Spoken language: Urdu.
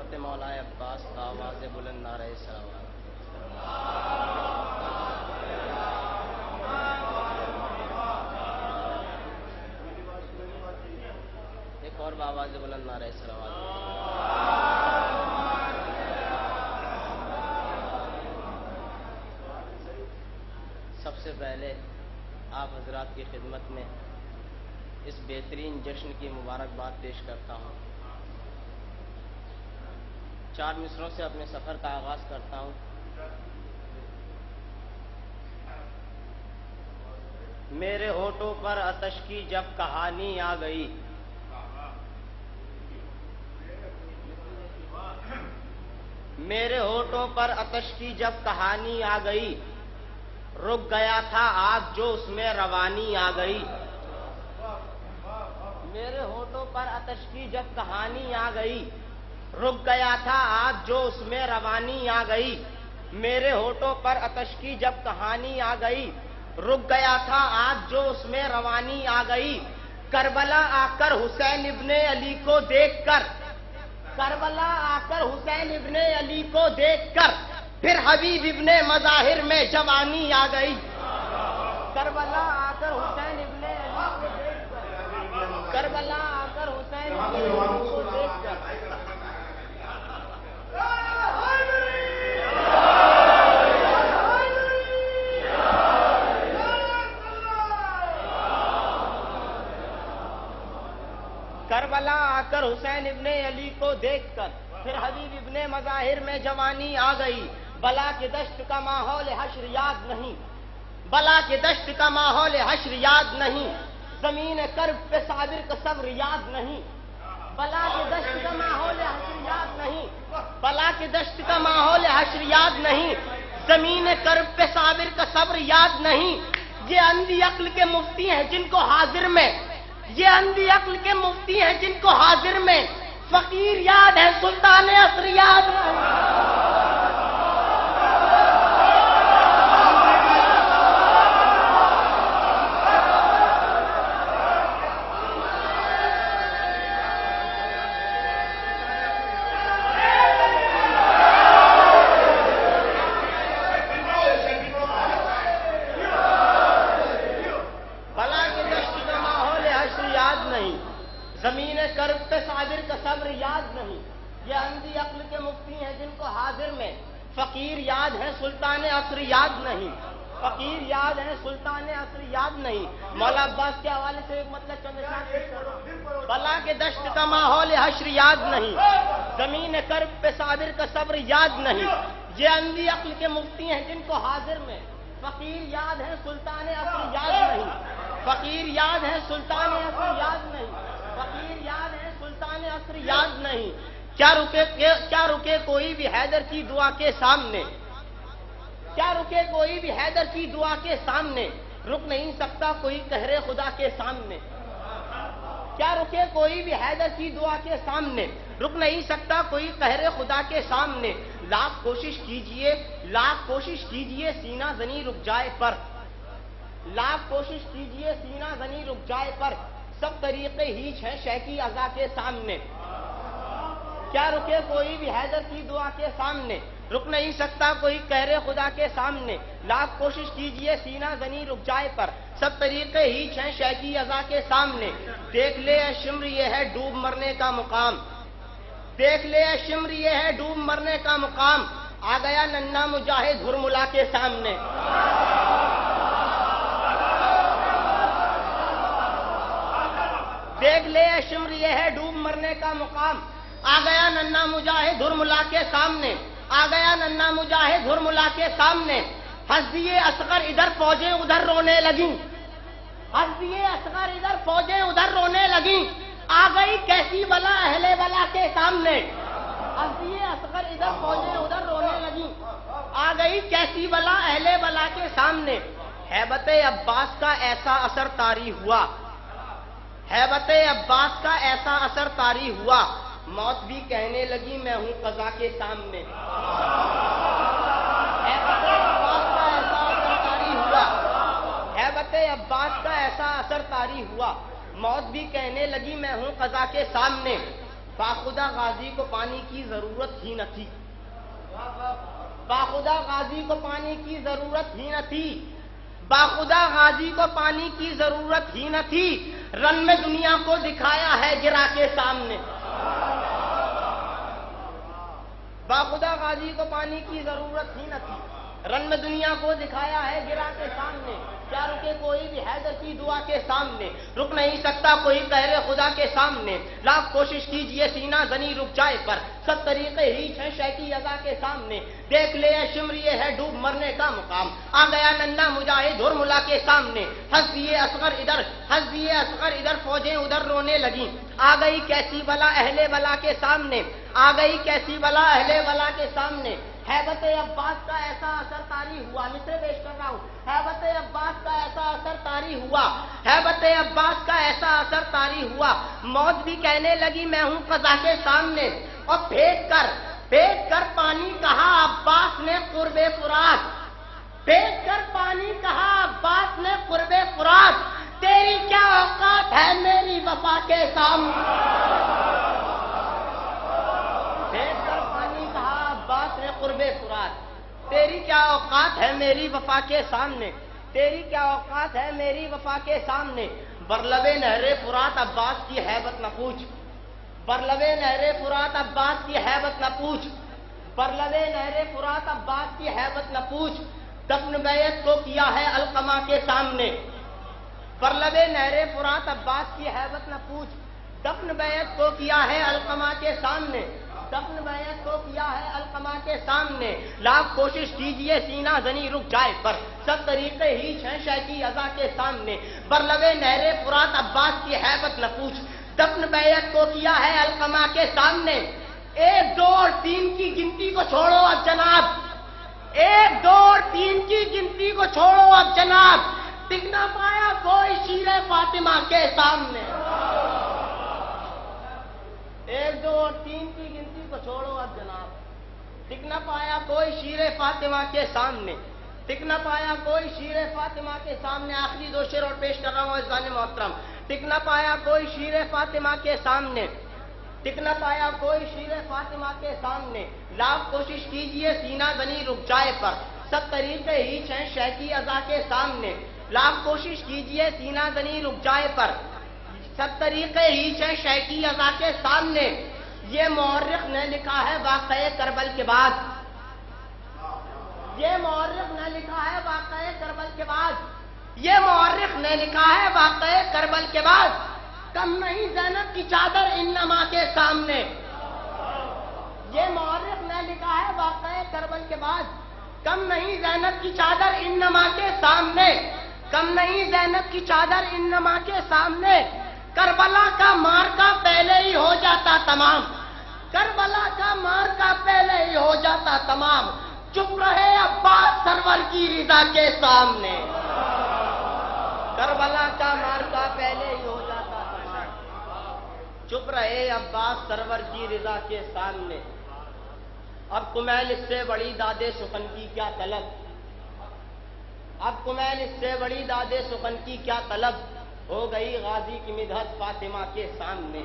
خدمت مولا عباس کا آواز بلند نعرہ صلوات۔ ایک اور بآواز بلند نعرہ صلوات۔ سب سے پہلے آپ حضرات کی خدمت میں اس بہترین جشن کی مبارکباد پیش کرتا ہوں۔ 4 مصروں سے اپنے سفر کا آغاز کرتا ہوں۔ میرے ہونٹوں پر آتش کی جب کہانی آ گئی، میرے ہونٹوں پر آتش کی جب کہانی آ گئی، رک گیا تھا آگ جو اس میں روانی آ گئی۔ میرے ہونٹوں پر آتش کی جب کہانی آ گئی، رک گیا تھا آگ جو اس میں روانی آ گئی۔ میرے ہونٹوں پر آتش کی جب کہانی آ گئی، رک گیا تھا آگ جو اس میں روانی آ گئی۔ کربلا آ کر حسین ابن علی کو دیکھ کر، کربلا آ کر حسین ابن علی کو دیکھ کر، پھر حبیب ابن مظاہر میں جوانی آ گئی۔ کربلا آ کر حسین ابن علی کو دیکھ کر، کربلا آ کر حسین ابن علی کو دیکھ کر، کربلا آ کر حسین ابن علی کو دیکھ کر، پھر حبیب ابن مظاہر میں جوانی آ گئی۔ بلا کے دشت کا ماحول حشر یاد نہیں، بلا کے دشت کا ماحول حشر یاد نہیں، زمین کرب پہ صابر کا صبر یاد نہیں۔ بلا کے دشت کا ماحول حشر یاد نہیں، بلا کے دشت کا ماحول حشر یاد نہیں، زمین کرب پہ صابر کا صبر یاد نہیں۔ یہ اندھی عقل کے مفتی ہیں جن کو حاضر میں، یہ اندھی عقل کے مفتی ہیں جن کو حاضر میں فقیر یاد ہے، سلطان عصر یاد نہیں۔ زمین کرب پہ صابر کا صبر یاد نہیں، یہ اندھی عقل کے مفتی ہیں جن کو حاضر میں فقیر یاد ہے، سلطان عصر یاد نہیں، فقیر یاد ہے، سلطان عصر یاد نہیں۔ مولا عباس کے حوالے سے ایک مطلب چند اشعار، بلا کے دشت کا ماحول حشر یاد نہیں، زمین کرب پہ صابر کا صبر یاد نہیں، یہ اندھی عقل کے مفتی ہیں جن کو حاضر میں فقیر یاد ہے، سلطان عصر یاد نہیں، فقیر یاد ہے، سلطان عصر یاد نہیں، فقیر یاد ہے، سلطان عصر یاد نہیں۔ کیا رکے کوئی بھی حیدر کی دعا کے سامنے، کیا رکے کوئی بھی حیدر کی دعا کے سامنے، رک نہیں سکتا کوئی قہر خدا کے سامنے۔ کیا رکے کوئی بھی حیدر کی دعا کے سامنے، رک نہیں سکتا کوئی قہر خدا کے سامنے۔ لاکھ کوشش کیجئے، لاکھ کوشش کیجئے سینہ زنی رک جائے پر، لاکھ کوشش کیجئے سینہ زنی رک جائے پر، سب طریقے ہیچ ہیں شے کی عزا کے سامنے۔ کیا رکے کوئی بھی حیدر کی دعا کے سامنے، رک نہیں سکتا کوئی قہر خدا کے سامنے۔ لاکھ کوشش کیجئے سینہ زنی رک جائے پر، سب طریقے ہیچ ہیں شے کی عزا کے سامنے۔ دیکھ لے اے شمر یہ ہے ڈوب مرنے کا مقام، دیکھ لے اے شمر یہ ہے ڈوب مرنے کا مقام، آ گیا ننھا مجاہد ہرملا کے سامنے۔ دیکھ لے اے شمر یہ ہے ڈوب مرنے کا مقام، آ گیا ننھا مجاہد ہرملا کے سامنے، آ گیا ننھا مجاہد ہرملا کے سامنے۔ ہنس دیے اصغر ادھر فوجیں ادھر رونے لگیں، ہنس دیے اصغر ادھر فوجیں ادھر رونے لگیں، آ گئی کیسی بلا اہل بلا کے سامنے۔ ہنس دیے اصغر ادھر فوجیں ادھر رونے لگیں، آ گئی کیسی بلا اہل بلا کے سامنے۔ ہیبت عباس کا ایسا اثر طاری ہوا، ہیبت عباس کا ایسا اثر طاری ہوا، موت بھی کہنے لگی میں ہوں قضا کے سامنے۔ ہیبت عباس کا ایسا اثر طاری ہوا، ہیبت عباس کا ایسا اثر طاری ہوا، موت بھی کہنے لگی میں ہوں قضا کے سامنے۔ باخدا غازی کو پانی کی ضرورت ہی نہ تھی، باخدا غازی کو پانی کی ضرورت ہی نہ تھی، باخدا غازی کو پانی کی ضرورت ہی نہ تھی، رن میں دنیا کو دکھایا ہے گرا کے سامنے، باخدا غازی کو پانی کی ضرورت ہی نہ تھی، رن میں دنیا کو دکھایا ہے گرا کے سامنے، کیا رکے کوئی بھی حیدر کی دعا کے سامنے، رک نہیں سکتا کوئی قہر خدا کے سامنے، لاکھ کوشش کیجئے سینہ زنی رک جائے پر، سب طریقے ہی ہیں شے کی اذا کے سامنے، دیکھ لے شمر یہ ہے ڈوب مرنے کا مقام، آ گیا ننھا مجاہد ہرملا کے سامنے، حزبی اصغر ادھر فوجیں ادھر رونے لگیں، آ گئی کیسی بلا اہل بلا کے سامنے، آ گئی کیسی بلا اہل بلا کے سامنے، ہیبت عباس کا ایسا اثر طاری ہوا، مصرع پیش کر رہا ہوں، ہیبت عباس کا ایسا اثر طاری ہوا، ہیبت عباس کا ایسا اثر طاری ہوا، موت بھی کہنے لگی میں ہوں قضا کے سامنے، اور پھینک کر پانی کہا عباس نے قرب فرات، پھینک کر پانی کہا عباس نے قرب فرات، تیری کیا اوقات ہے میری وفا کے سامنے، پھینک کر پانی کہا عباس نے قرب فرات، تیری کیا اوقات ہے میری وفا کے سامنے، تیری کیا اوقات ہے میری وفا کے سامنے، برلب نہر فرات عباس کی ہیبت نہ پوچھ، برلب نہر فرات عباس کی ہیبت نہ پوچھ، برلب نہر فرات عباس کی ہیبت نہ پوچھ، دفن بیعت کو کیا ہے علقمہ کے سامنے، برلب نہر فرات عباس کی ہیبت نہ پوچھ، دفن بیعت کو کیا ہے علقمہ کے سامنے، دفن بیعت کو کیا ہے علقمہ کے سامنے، لاکھ کوشش کیجئے سینہ زنی رک جائے پر، سب طریقے ہی ہیں شے کی اذا کے سامنے، برلب نہر فرات عباس کی ہیبت نہ پوچھ، دفن بیعت کو کیا ہے علقمہ کے سامنے، 1 2 اور 3 کی گنتی کو چھوڑو اب جناب، 1 2 اور 3 کی گنتی کو چھوڑو اب جناب، ٹک نہ پایا کوئی شیر فاطمہ کے سامنے، 1 2 اور 3 کی گنتی کو چھوڑو اب جناب، ٹک نہ پایا کوئی شیر فاطمہ کے سامنے، ٹک نہ پایا کوئی شیر فاطمہ کے سامنے، آخری 2 شعر اور پیش کر رہا ہوں عزیزان محترم، ٹک نہ پایا کوئی شیر فاطمہ کے سامنے، ٹک نہ پایا کوئی شیر فاطمہ کے سامنے، لاکھ کوشش کیجئے سینہ زنی رک جائے پر، سب طریقے ہی ہیں شے کی اذا کے سامنے، لاکھ کوشش کیجئے سینہ زنی رک جائے پر، سب طریقے ہی ہیں شے کی اذا کے سامنے، یہ مورخ نے لکھا ہے واقعہ کربل کے بعد، یہ مورخ نے لکھا ہے واقعہ کربل کے بعد، یہ مورخ نے لکھا ہے واقعہ کربل کے بعد، کم نہیں زینب کی چادر انما کے سامنے، یہ مورخ نے لکھا ہے واقعہ کربل کے بعد، کم نہیں زینب کی چادر انما کے سامنے، کم نہیں زینب کی چادر انما کے سامنے، کربلا کا مارکا پہلے ہی ہو جاتا تمام، کربلا کا مارکا پہلے ہی ہو جاتا تمام، چپ رہے عباس سرور کی رضا کے سامنے، کربلا کا مارکا پہلے ہی ہو جاتا تمام، چپ رہے عباس سرور کی رضا کے سامنے، اب کمیل اس سے بڑی داد سخن کی کیا طلب، اب کمیل اس سے بڑی داد سخن کی کیا طلب، ہو گئی غازی کی مدحت فاطمہ کے سامنے،